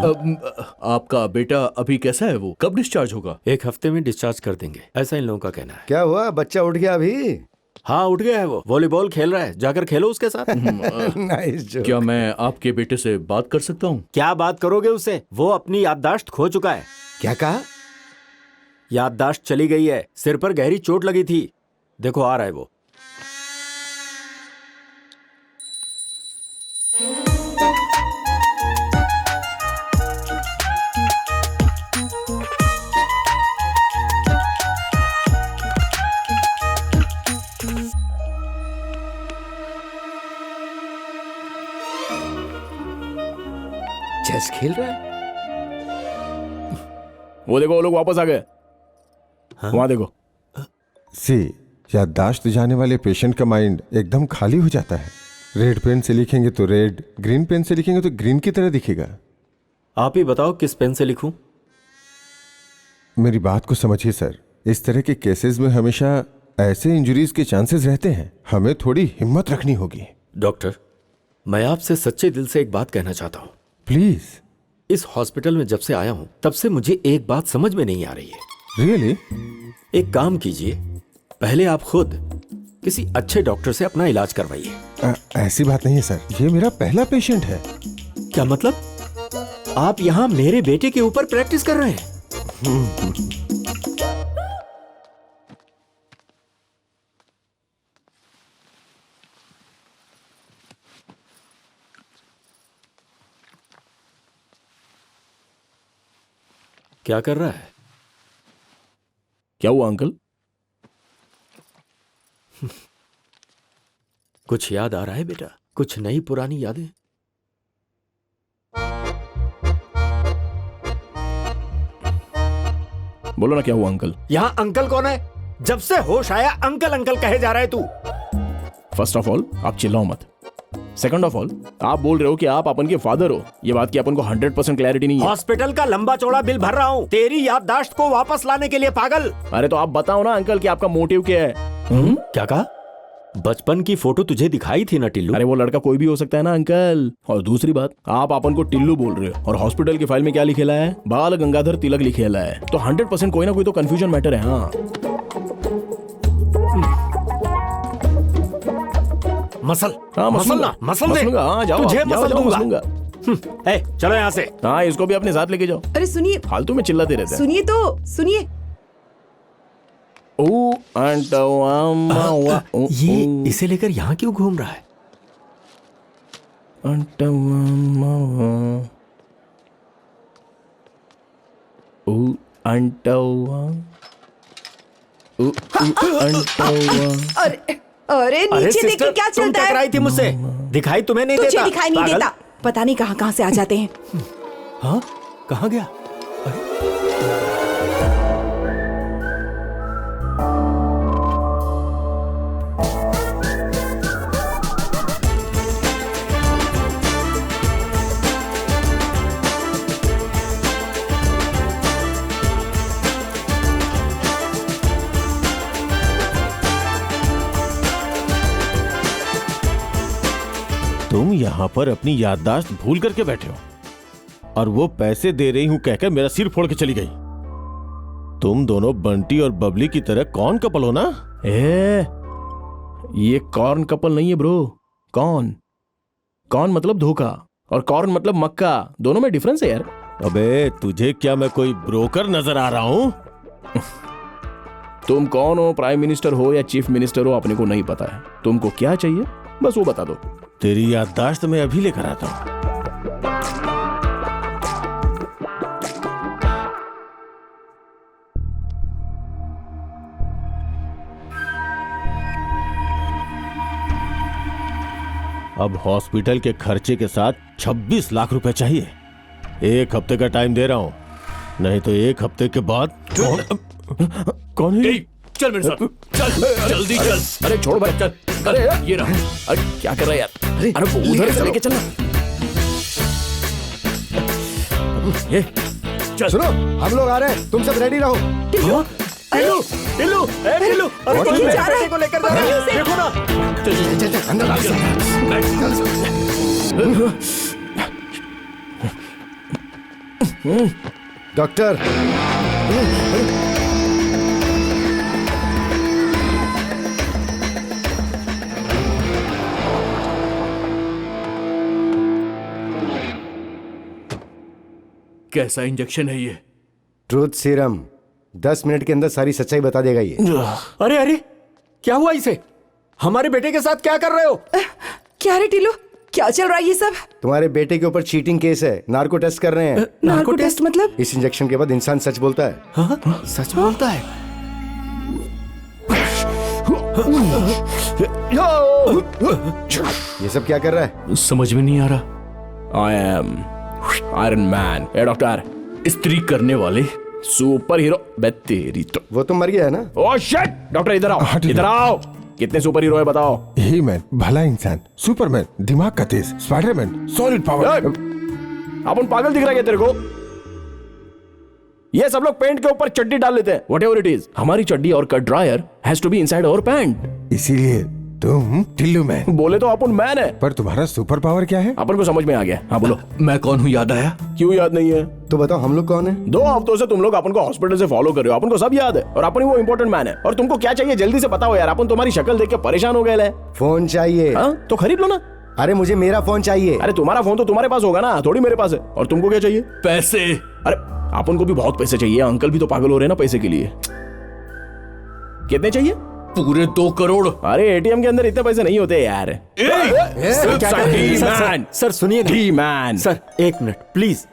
आपका बेटा अभी कैसा है? वो कब डिस्चार्ज होगा? 1 हफ्ते में डिस्चार्ज कर देंगे, ऐसा इन लोगों का कहना है। क्या हुआ, बच्चा उठ गया अभी? हाँ उठ गया है, वो वॉलीबॉल खेल रहा है, जाकर खेलो उसके साथ। Nice joke. क्या मैं आपके बेटे से बात कर सकता हूँ? क्या बात करोगे उससे? वो अपनी याददाश्त खो चुका है। क्या कहा? याददाश्त चली गई है, सिर पर गहरी चोट लगी थी। देखो आ रहा है वो। चेस खेल रहा है? वो देखो, वो लोग वापस आ गए। हाँ? वहां देखो। सी, याददाश्त जाने वाले पेशेंट का माइंड एकदम खाली हो जाता है। रेड पेन से लिखेंगे तो रेड, ग्रीन पेन से लिखेंगे तो ग्रीन की तरह दिखेगा। आप ही बताओ किस पेन से लिखूं? मेरी बात को समझिए सर, इस तरह के केसेस में हमेशा ऐसे इंजरीज के चांसेस रहते हैं। हमें थोड़ी हिम्मत रखनी होगी। डॉक्टर, मैं आपसे सच्चे दिल से एक बात कहना चाहता हूँ। प्लीज। इस हॉस्पिटल में जब से आया हूँ तब से मुझे एक बात समझ में नहीं आ रही है। रियली? एक काम कीजिए, पहले आप खुद किसी अच्छे डॉक्टर से अपना इलाज करवाइए। ऐसी बात नहीं है सर, ये मेरा पहला पेशेंट है। क्या मतलब? आप यहाँ मेरे बेटे के ऊपर प्रैक्टिस कर रहे हैं? क्या कर रहा है? क्या हुआ अंकल? कुछ याद आ रहा है बेटा? कुछ नई पुरानी यादें? बोलो ना, क्या हुआ अंकल? यहाँ अंकल कौन है? जब से होश आया अंकल अंकल कहे जा रहा है तू। फर्स्ट ऑफ ऑल, आप चिल्लाओ मत। सेकंड ऑफ ऑल, आप बोल रहे हो कि आप अपन के फादर हो। ये बात की अपन को 100% क्लैरिटी नहीं है। हॉस्पिटल का लंबा चौड़ा बिल भर रहा हूँ तेरी याददाश्त को वापस लाने के लिए, पागल। अरे तो आप बताओ ना अंकल कि आपका मोटिव क्या है? क्या कहा? बचपन की फोटो तुझे दिखाई थी ना टिल्लू? अरे वो लड़का कोई भी हो सकता है ना अंकल। और दूसरी बात, आप अपन को टिल्लू बोल रहे हो और हॉस्पिटल की फाइल में क्या लिखेला है? बाल गंगाधर तिलक लिखेला है। तो 100% कोई ना कोई तो कंफ्यूजन मैटर है। हाँ, मसल। हाँ मसलना, मसल दे। हाँ, जाओ, तुझे जाओ, मसल जाओ, दूंगा। मसलूंगा। चलो यहाँ से। हाँ, इसको भी अपने साथ लेके जाओ। अरे सुनिए, फालतू में चिल्लाते रहते हैं। सुनिए तो सुनिए। ये इसे लेकर यहाँ क्यों घूम रहा है? अरे नीचे देखिए क्या तुम चलता है। टकराई थी मुझसे, दिखाई तुम्हें नहीं तुझे देता? दिखाई नहीं पागल। देता, पता नहीं कहाँ कहाँ से आ जाते हैं। हाँ, कहाँ गया? तुम यहाँ पर अपनी याददाश्त भूल करके बैठे हो और वो पैसे दे रही हूं कहकर मेरा सिर फोड़ के चली गई। तुम दोनों बंटी और बबली की तरह कौन कपल हो ना? ये कॉर्न कपल नहीं है ब्रो। कॉर्न मतलब धोखा और कॉर्न मतलब मक्का। दोनों में डिफरेंस है यार। अबे तुझे क्या मैं कोई ब्रोकर नजर आ रहा हूं? तुम कौन हो, प्राइम मिनिस्टर हो या चीफ मिनिस्टर हो, अपने को नहीं पता है। तुमको क्या चाहिए बस वो बता दो। तेरी याददाश्त मैं अभी लेकर आता हूं। अब हॉस्पिटल के खर्चे के साथ 26 लाख रुपए चाहिए। 1 हफ्ते का टाइम दे रहा हूं, नहीं तो 1 हफ्ते के बाद कौन है? चल मेरे साथ, चल जल्दी चल। अरे छोड़ भाई, चल। अरे ये रहा। अरे क्या कर रहा है यार? अरे वो उधर से लेके चलना। ये चल सुनो, हम लोग आ रहे हैं, तुम सब रेडी रहो। टिल्लू, टिल्लू, ए टिल्लू, अरे कोई मेरे बेटे को लेकर जा रहा है, देखो ना। चल चल अंदर डॉक्टर कैसा इंजेक्शन है ये? ट्रूथ सीरम 10 मिनट के अंदर सारी सच्चाई बता देगा ये। अरे अरे, क्या हुआ इसे? हमारे बेटे के साथ क्या कर रहे हो? क्या रे टिल्लू, क्या चल रहा है ये सब? तुम्हारे बेटे के ऊपर चीटिंग केस है, नार्को टेस्ट कर रहे हैं। नार्को टेस्ट मतलब? इस इंजेक्शन के बाद इंसान सच बोलता है। हाँ? सच बोलता है? ये सब क्या कर रहा है? समझ में नहीं आ रहा। I am Iron man. A doctor, स्त्री करने वाले सुपर हीरो। बे तेरी तो। वो तो मर गया है ना? Oh shit! डॉक्टर इधर आओ, हाँ, ठीक इधर है। आओ। कितने सुपर हीरो है बताओ? ही मैन भला इंसान, सुपरमैन दिमाग का तेज, स्पाइडरमैन सॉलिड पावर। अपन पागल दिख रहा है क्या तेरे को? ये सब लोग पेंट के ऊपर चड्डी डाल लेते हैं, व्हाटएवर इट इज। हमारी चड्डी और cut drawer has to be inside our pant. इसीलिए तुम टिल्लू मैन। बोले तो अपन मैन है। पर तुम्हारा सुपर पावर क्या है? अपन को समझ में आ गया। हाँ बोलो। मैं कौन हूँ याद आया? क्यों याद नहीं है? तो बताओ हम लोग कौन है? 2 हफ्तों से तुम लोग अपन को हॉस्पिटल से फॉलो कर रहे हो, अपन को सब याद है। और अपन ही वो इंपॉर्टेंट मैन है। और तुमको क्या चाहिए जल्दी से बताओ यार, अपन तुम्हारी शक्ल देख के परेशान हो गए। फोन चाहिए। हाँ तो खरीद लो ना। अरे मुझे मेरा फोन चाहिए। अरे तुम्हारा फोन तो तुम्हारे पास होगा ना, थोड़ी मेरे पास है। और तुमको क्या चाहिए? पैसे। अरे अपन को भी बहुत पैसे चाहिए, अंकल भी तो पागल हो रहे हैं ना पैसे के लिए। कितने चाहिए? पूरे 2 करोड़। अरे एटीएम के अंदर इतने पैसे नहीं होते यार। सर सुनिए ना। Man sir 1 minute please.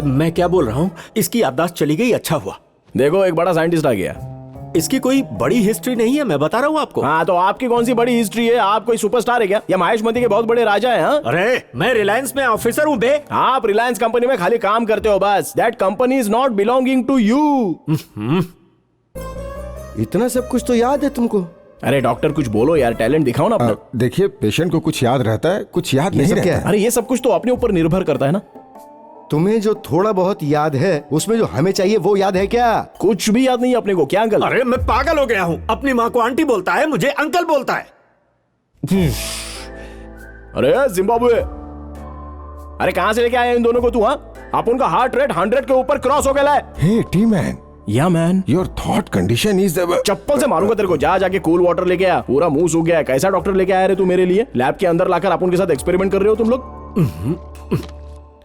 मैं क्या बोल रहा हूँ, इसकी याददाश्त चली गई, अच्छा हुआ। देखो एक बड़ा साइंटिस्ट आ गया। इसकी कोई बड़ी हिस्ट्री नहीं है, मैं बता रहा हूँ आपको। हाँ तो आपकी कौन सी बड़ी हिस्ट्री है? आप कोई सुपरस्टार है क्या, या महेशमती के बहुत बड़े राजा हैं? हाँ? अरे मैं रिलायंस में ऑफिसर हूँ बे। आप रिलायंस कंपनी में खाली काम करते हो बस। That company is not belonging to you. इतना सब कुछ तो याद है तुमको? अरे डॉक्टर कुछ बोलो यार, टैलेंट दिखाओ ना अपना। देखिए, पेशेंट को कुछ याद रहता है, कुछ याद ये नहीं सब क्या रहता। है? अरे ये सब कुछ तो अपने ऊपर निर्भर करता है ना। तुम्हें जो थोड़ा बहुत याद है उसमें जो हमें चाहिए वो याद है क्या? कुछ भी याद नहीं है अपने को। क्या अंकल? अरे मैं पागल हो गया हूँ, अपनी माँ को आंटी बोलता है, मुझे अंकल बोलता है। अरे जिम्बाब्वे, अरे कहां से लेके आए इन दोनों को तू? हाँ अपन का हार्ट रेट 100 के ऊपर क्रॉस हो गया है। Hey tea man, ya man, your thought condition is चप्पल से मारूंगा तेरे को। जा जाके कूल वाटर लेके आ, पूरा मुंह सूख गया है। कैसा डॉक्टर लेके आए रे तू मेरे लिए? लैब के अंदर लाकर अपन के साथ एक्सपेरिमेंट कर रहे हो तुम लोग।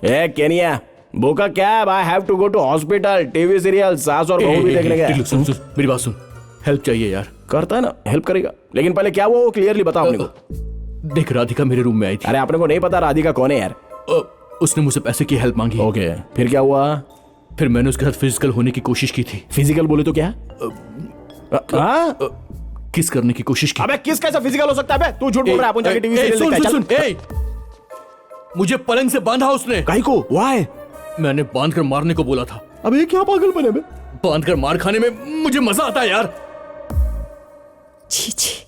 ए केनिया, बोका कैब, I have to go to hospital. TV serial सास और बहू भी देखने गया। टिल्लू, सुन सुन मेरी बात सुन। हेल्प चाहिए यार। करता है ना, हेल्प करेगा, लेकिन पहले क्या वो क्लियरली बता अपने को। देख, राधिका मेरे रूम में आई थी। अरे अपने को नहीं पता राधिका कौन है यार। उसने मुझसे पैसे की हेल्प मांगी। ओके, फिर क्या हुआ? फिर मैंने उसके साथ फिजिकल होने की कोशिश की थी। फिजिकल बोले तो क्या? हाँ? किस करने की कोशिश की। अबे किस कैसा फिजिकल हो सकता है बे? तू झूठ बोल रहा है। अपन जाके टीवी सीरियल सुन देखते हैं, सुन चल। सुन, ए, मुझे पलंग से बांधा उसने। काहे को? व्हाई? मैंने बांध कर मारने को बोला था। अब ये क्या पागलपन है बे? बांध कर मार खाने में मुझे मजा आता है यार। छी छी।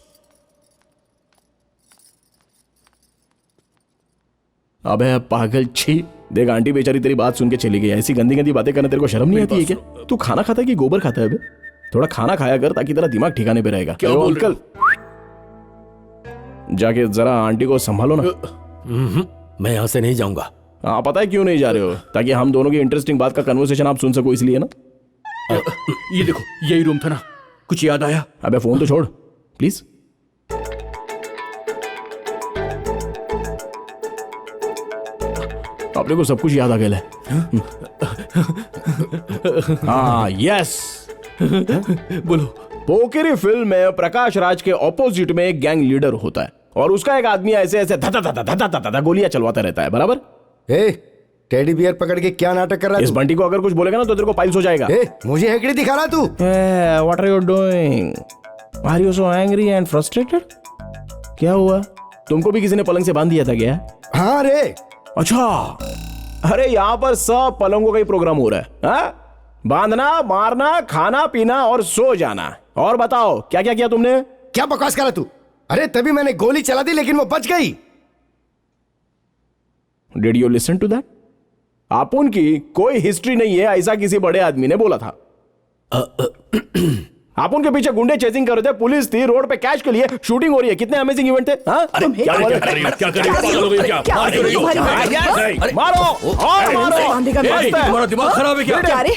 अबे पागल, छी। देख आंटी बेचारी तेरी बात सुन के चली गई। ऐसी गंदी गंदी बातें करना तेरे को शर्म नहीं आती है क्या? तू खाना खाता है कि गोबर खाता है बे? थोड़ा खाना खाया कर ताकि तेरा दिमाग ठिकाने पे रहेगा। क्या बोल रहे हो? जाके जरा आंटी को संभालो ना। मैं यहाँ से नहीं जाऊंगा। हाँ पता है क्यों नहीं जा रहे हो? ताकि हम दोनों की इंटरेस्टिंग बात का कन्वर्सेशन आप सुन सको, इसलिए ना। ये देखो, यही रूम था ना। कुछ याद आया? अबे फोन तो छोड़ प्लीज। अपने को सब कुछ याद आ गया है। हाँ यस, बोलो। पोकेरी फिल्म में प्रकाश राज के ऑपोजिट में एक गैंग लीडर होता है और उसका एक आदमी ऐसे ऐसे धता धता धता धता धता गोलियां चलवाता रहता है, बराबर? ए, टेडी बियर पकड़ के क्या नाटक कर रहा है इस तू? बंटी को अगर कुछ बोलेगा ना तो तेरे को पाइल्स हो जाएगा। ए, मुझे हेकड़ी दिखा रहा तू? What are you doing? Are you so angry and frustrated? क्या हुआ? तुमको भी किसी ने पलंग से बांध दिया था क्या? हाँ रे। अच्छा, अरे यहाँ पर सब पलंगों का ही प्रोग्राम हो रहा है। हाँ? बांधना, मारना, खाना पीना और सो जाना। और बताओ क्या क्या किया तुमने? क्या बकवास कर रहा तू? अरे तभी मैंने गोली चला दी लेकिन वो बच गई। Did you listen to that? अपन की कोई हिस्ट्री नहीं है, ऐसा किसी बड़े आदमी ने बोला था। आप उनके पीछे गुंडे चेसिंग कर रहे थे, पुलिस थी, रोड पे कैश के लिए शूटिंग हो रही है। कितने अमेजिंग इवेंट थे। हाँ? तुम्हें क्या कर रही है? क्या कर रही है? पागल हो गई क्या? क्या मार रही हो? तुम्हारी मारो और मारो। बांधेगा ए, तुम्हारा दिमाग खराब है क्या? क्या रे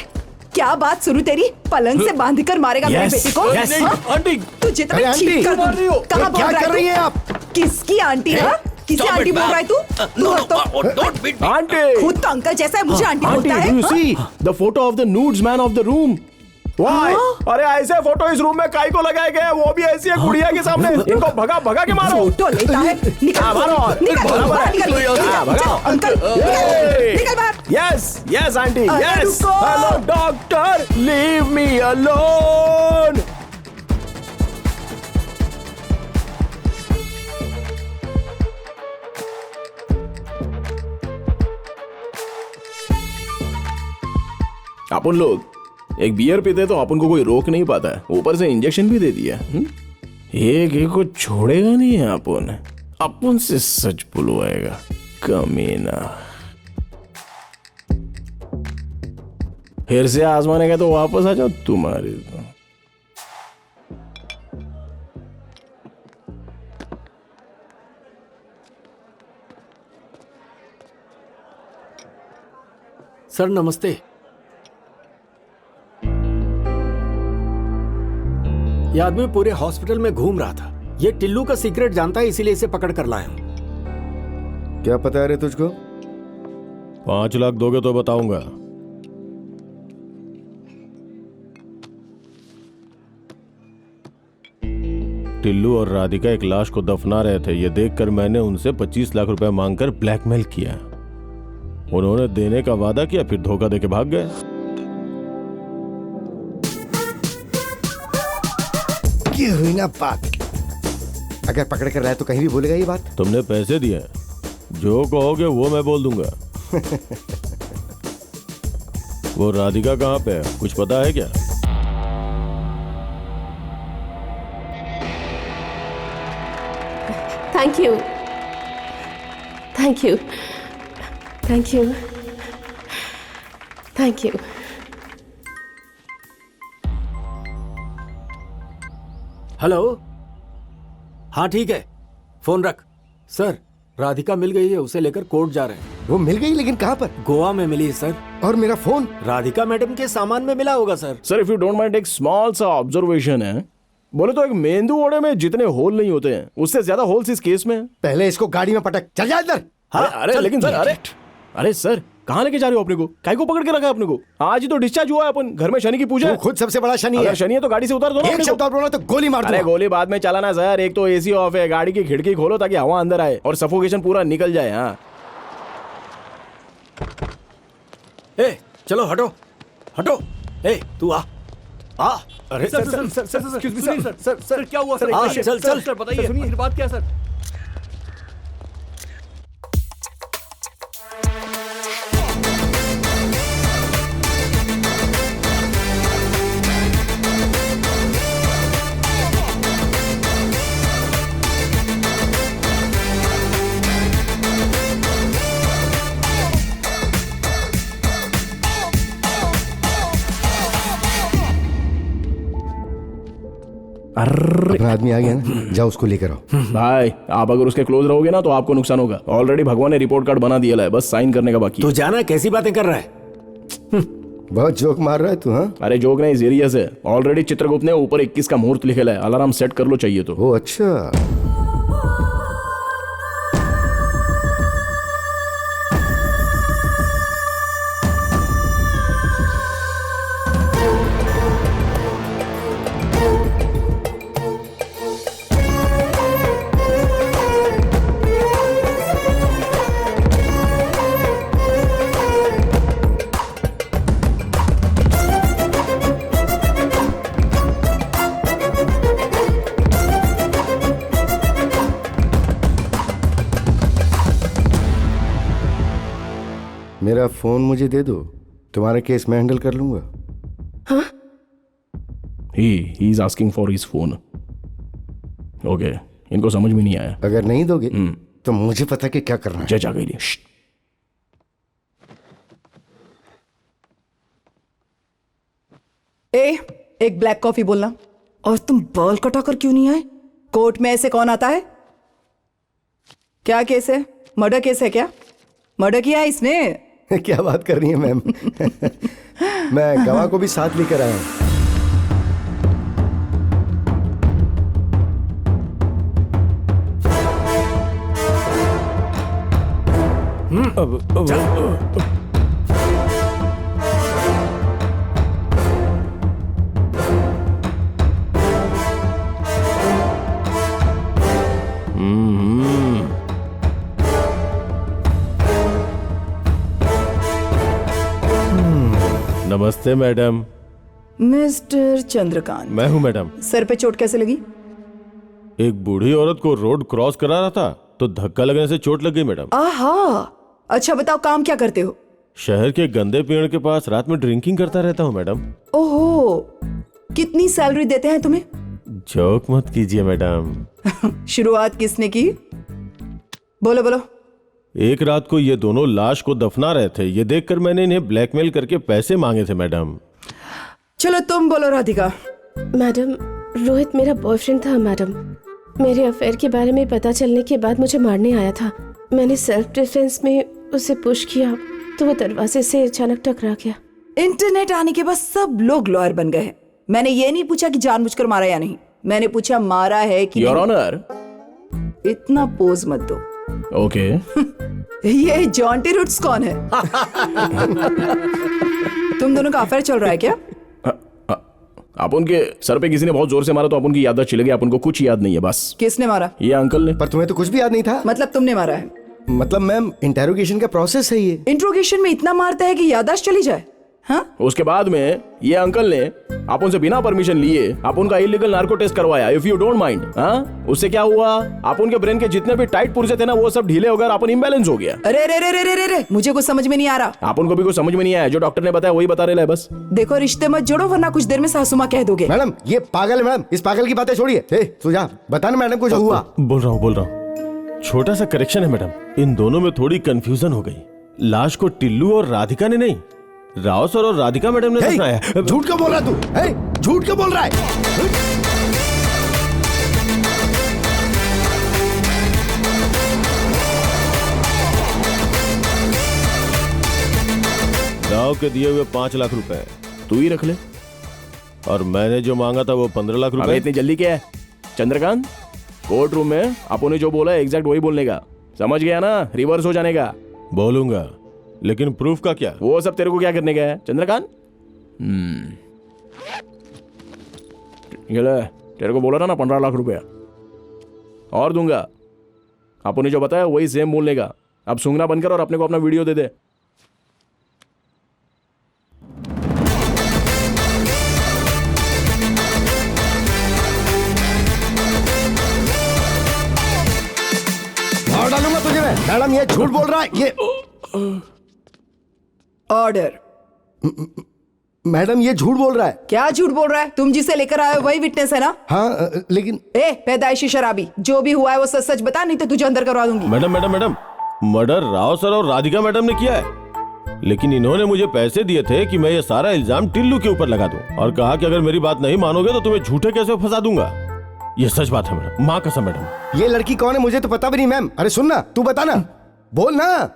क्या बात शुरू तेरी? पलंग से बांध कर मारेगा मेरे Yes, बेटे को? yes. हाँ? आंटी तू जितना अरे आंटी, चीट कर मार रही हो? कहाँ बोल क्या रहा कर रही है हैं तू? आप? किसकी आंटी है? किसी आंटी बोल रहा है तू? तू हट तो। Don't beat me. आंटी खुद तो अंकल जैसा है, मुझे आंटी आंटी, बोलता do you है। see the photo of the nudes man of the room? Why? अरे ऐसे फोटो इस रूम में काई को लगाए गए हैं? वो भी ऐसी है गुड़िया के सामने। इनको भगा भगा के मारो। फोटो लेता है। निकल हाँ, मारो। निकल बाहर निकल। हाँ, भगाओ। Uncle Hey! निकल बाहर। Yes, yes, auntie, अरे yes. रुको। Hello, doctor. Leave me alone. अपन लोग एक बियर पीते तो अपन को कोई रोक नहीं पाता है, ऊपर से इंजेक्शन भी दे दिया। एक एक को छोड़ेगा नहीं है अपन। अपन से सच बुलवाएगा कमीना। फिर से आजमाने का तो वापस आ जाओ तुम्हारी तो। सर नमस्ते। ये आदमी पूरे हॉस्पिटल में घूम रहा था। ये टिल्लू का सीक्रेट जानता है, इसीलिए इसे पकड़ कर लाया हूं। क्या पता है रे तुझको? 5 लाख दोगे तो बताऊंगा। टिल्लू और राधिका एक लाश को दफना रहे थे। ये देखकर मैंने उनसे 25 लाख रुपए मांगकर ब्लैकमेल किया। उन्होंने देने का वादा किया, फिर धोखा देके भाग गए। ये हुई ना बात। अगर पकड़ कर लाए तो कहीं भी बोलेगा ये बात। तुमने पैसे दिए, जो कहोगे वो मैं बोल दूंगा। वो राधिका कहाँ पे है, कुछ पता है क्या? Thank you. Thank you. Thank you. Thank you. Hello. हाँ ठीक है, फोन रख। सर राधिका मिल गई है, उसे लेकर कोर्ट जा रहे हैं। वो मिल गई, लेकिन कहाँ पर? गोवा में मिली है सर। और मेरा फोन? राधिका मैडम के सामान में मिला होगा sir. Sir if you don't mind, एक स्मॉल सा ऑब्जर्वेशन है। बोले तो एक मेंदू वड़े में जितने होल नहीं होते हैं, उससे ज्यादा होल्स इस केस में हैं। पहले इसको गाड़ी में पटक। चल जा इधर। अरे लेकिन सर, अरे सर कहाँ लेके जा रहे हो अपने को? काय को पकड़ के रखा है अपने को? आज ही तो डिस्चार्ज हुआ है अपन। घर में शनि की पूजा तू है। खुद सबसे बड़ा शनि अगर है। शनि है तो गाड़ी से उतार दो ना एक अपने शब्द को। और बोला तो गोली मार अरे दूंगा। गोली बाद में चलाना सर। एक तो एसी ऑफ है, गाड़ी की खिड़की खोलो ताकि हवा अंदर आए और सफोकेशन पूरा निकल जाए। हाँ ए चलो हटो हटो। ए तू आ आ। अरे sir sir sir sir sir सुनिए सर सर सर क्या हुआ सर? हाँ, चल, चल। सर बताइए, आखिर बात क्या सर? अपना आदमी आ गया ना, जाओ उसको लेकर आओ। भाई, आप अगर उसके क्लोज रहोगे ना तो आपको नुकसान होगा। ऑलरेडी भगवान ने रिपोर्ट कार्ड बना दिया है, बस साइन करने का बाकी तू है। जाना कैसी बातें कर रहा है? बहुत जोक मार रहा है तू। हाँ अरे जोक नहीं, सीरियस है। ऑलरेडी चित्रगुप्त ने ऊपर 21 का मुहूर्त लिखा है। अलार्म सेट कर लो चाहिए तो। ओ अच्छा। मेरा फोन मुझे दे दो, तुम्हारा केस मैं हैंडल कर लूंगा। He is asking for his phone. Okay, इनको समझ में नहीं आया। अगर नहीं दोगे तो मुझे पता कि क्या करना है। जज आ गई। एक ब्लैक कॉफी बोलना। और तुम बाल कटाकर क्यों नहीं आए? कोर्ट में ऐसे कौन आता है? क्या केस है? मर्डर केस है क्या? मर्डर किया है इसने? क्या बात कर रही है मैम? मैं गवाह को भी साथ लेकर आया हूं। नमस्ते मैडम। मिस्टर चंद्रकांत, मैं हूं मैडम। सर पे चोट कैसे लगी? एक बूढ़ी औरत को रोड क्रॉस करा रहा था तो धक्का लगने से चोट लग गई मैडम। आहा, अच्छा बताओ काम क्या करते हो? शहर के गंदे पेड़ के पास रात में ड्रिंकिंग करता रहता हूँ मैडम। ओहो, कितनी सैलरी देते हैं तुम्हें? जोक मत कीजिए मैडम। शुरुआत किसने की? बोलो बोलो। एक रात को ये दोनों लाश को दफना रहे थे, ये देखकर मैंने इन्हें ब्लैकमेल करके पैसे मांगे थे मैडम। चलो तुम बोलो राधिका। मैडम, रोहित मेरा बॉयफ्रेंड था मैडम। मेरे अफेयर के बारे में पता चलने के बाद मुझे मारने आया था। मैंने सेल्फ डिफेंस में उसे पुश किया तो वो दरवाजे से अचानक टकरा गया। इंटरनेट आने के बाद सब लोग लॉयर बन गए हैं। मैंने ये नहीं पूछा कि जानबूझकर मारा या नहीं, मैंने पूछा मारा है कि योर नहीं। ऑनर। इतना पोज मत दो। ओके। ये जॉन्टी रूट्स कौन है? तुम दोनों का अफेयर चल रहा है क्या? आप उनके सर पे किसी ने बहुत जोर से मारा तो आप उनकी याददाश्त चली गई, आप उनको कुछ याद नहीं है बस। किसने मारा? ये अंकल ने। पर तुम्हें तो कुछ भी याद नहीं था। मतलब तुमने मारा है? मतलब मैम, इंटेरोगेशन का प्रोसेस है ये। इंट्रोगेशन में इतना मारता है कि याददाश्त चली जाए? हाँ? उसके बाद में ये अंकल ने आप उनसे बिना परमिशन लिए आप उनका इलीगल नार्को टेस्ट करवाया, इफ यू डोंट माइंड। हाँ, उससे क्या हुआ? आप उनके ब्रेन के जितने भी टाइट पुर्जे थे ना वो सब ढीले हो गए, अपन इम्बैलेंस हो गया। अरे रे रे रे रे रे रे, मुझे कुछ समझ में नहीं आ रहा। आप उनको भी कुछ समझ में नहीं आया, जो डॉक्टर ने बताया वही बता रहे हैं बस। देखो, रिश्ते मत जोड़ो वरना कुछ देर में सासुमा कह दोगे। मैडम ये पागल है मैडम, इस पागल की बातें छोड़िए। सुझा बताना मैडम को जो हुआ। बोल रहा हूँ। छोटा सा करेक्शन है मैडम, इन दोनों में थोड़ी कंफ्यूजन हो गई। लाश को टिल्लू और राधिका ने नहीं, राव सर और राधिका मैडम ने दफनाया। झूठ क्यों बोल रहा तू? झूठ क्यों बोल रहा है? राव के दिए हुए 5 लाख रुपए तू ही रख ले। और मैंने जो मांगा था वो 15 लाख अबे रुपए। इतनी जल्दी क्या है चंद्रकांत? कोर्ट रूम में आपने ने जो बोला है एग्जैक्ट वही बोलने का, समझ गया ना? रिवर्स हो जाने का। बोलूंगा, लेकिन प्रूफ का क्या? वो सब तेरे को क्या करने का है चंद्रकांत? ये ले, तेरे को बोला था ना 15 लाख रुपया और दूंगा। आपने जो बताया वही सेम बोलने का। अब सूंघना बंद कर और अपने को अपना वीडियो दे दे। मार डालूंगा तुझे मैं। मैडम ये झूठ बोल रहा है ये। ऑर्डर। मैडम ये झूठ बोल रहा है। क्या झूठ बोल रहा है? तुम जिसे लेकर आए हो वही विटनेस है ना? हाँ लेकिन पैदाइशी शराबी, जो भी हुआ है वो सच सच बता, नहीं तो तुझे अंदर करवा दूंगी। Madam madam madam, murder Rao sir और राधिका मैडम ने किया है, लेकिन इन्होंने मुझे पैसे दिए थे कि मैं ये सारा इल्जाम टिल्लू के ऊपर लगा दूं और कहा कि अगर मेरी बात नहीं मानोगे तो तुम्हें झूठे कैसे फंसा दूंगा। ये सच बात है मैडम, माँ कसम मैडम। ये लड़की कौन है मुझे तो पता भी नहीं मैम। अरे सुन ना, तू बता ना, बोल ना।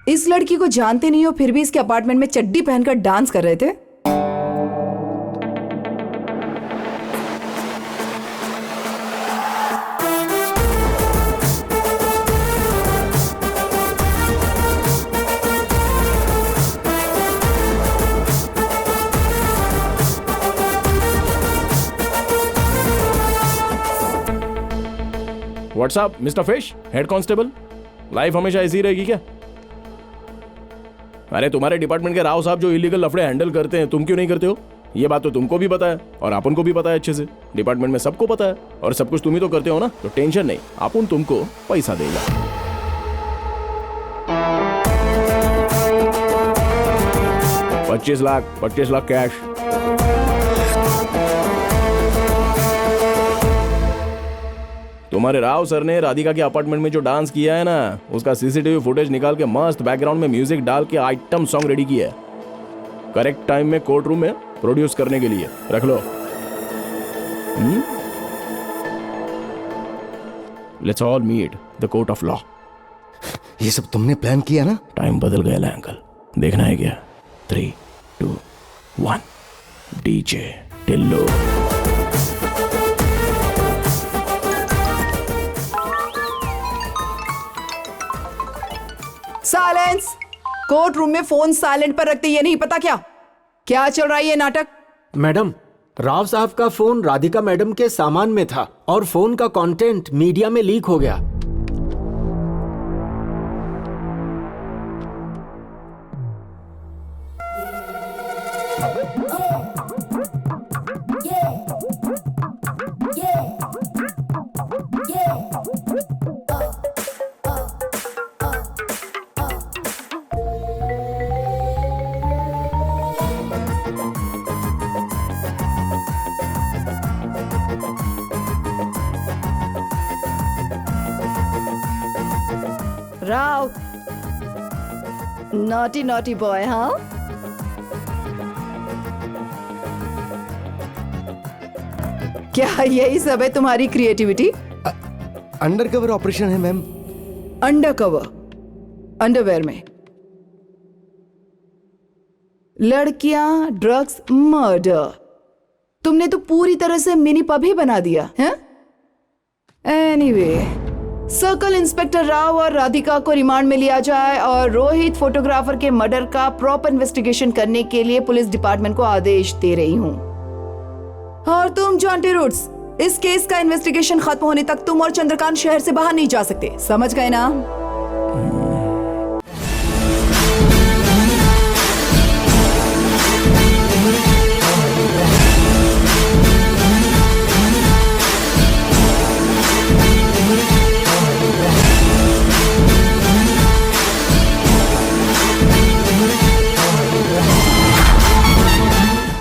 इस लड़की को जानते नहीं हो फिर भी इसके अपार्टमेंट में चड्डी पहनकर डांस कर रहे थे। What's up mister fish, head constable. Life हमेशा ऐसी रहेगी क्या? अरे तुम्हारे डिपार्टमेंट के राव साहब जो इलीगल लफड़े हैंडल करते हैं, तुम क्यों नहीं करते हो? ये बात तो तुमको भी पता है और अपन को भी पता है अच्छे से। डिपार्टमेंट में सबको पता है और सब कुछ तुम ही तो करते हो ना, तो टेंशन नहीं, अपन तुमको पैसा देगा। 25 लाख कैश। तुम्हारे राव सर ने राधिका के अपार्टमेंट में जो डांस किया है ना, उसका सीसीटीवी फुटेज निकाल के मस्त बैकग्राउंड में म्यूजिक डाल के आइटम सॉन्ग रेडी किया है, करेक्ट टाइम में कोर्ट रूम में प्रोड्यूस करने के लिए। रख लो। Let's all meet the court of law. ये सब तुमने प्लान किया ना? टाइम बदल गया है अंकल, देखना है क्या? 3, 2, 1 DJ Tillo. Silence. Court room में फोन साइलेंट पर रखते, ये नहीं पता क्या क्या चल रहा है ये नाटक? मैडम, राव साहब का फोन राधिका मैडम के सामान में था और फोन का कंटेंट मीडिया में लीक हो गया। Rao, naughty naughty boy. हाँ, क्या यही सब है तुम्हारी क्रिएटिविटी? अंडरकवर ऑपरेशन है मैम। अंडरकवर, अंडरवेयर में लड़कियां, ड्रग्स, मर्डर। तुमने तो पूरी तरह से मिनी पब ही बना दिया है। एनीवे, सर्कल इंस्पेक्टर राव और राधिका को रिमांड में लिया जाए और रोहित फोटोग्राफर के मर्डर का प्रॉपर इन्वेस्टिगेशन करने के लिए पुलिस डिपार्टमेंट को आदेश दे रही हूँ। और तुम जॉन्टी रूट्स, इस केस का इन्वेस्टिगेशन खत्म होने तक तुम और चंद्रकांत शहर से बाहर नहीं जा सकते, समझ गए ना?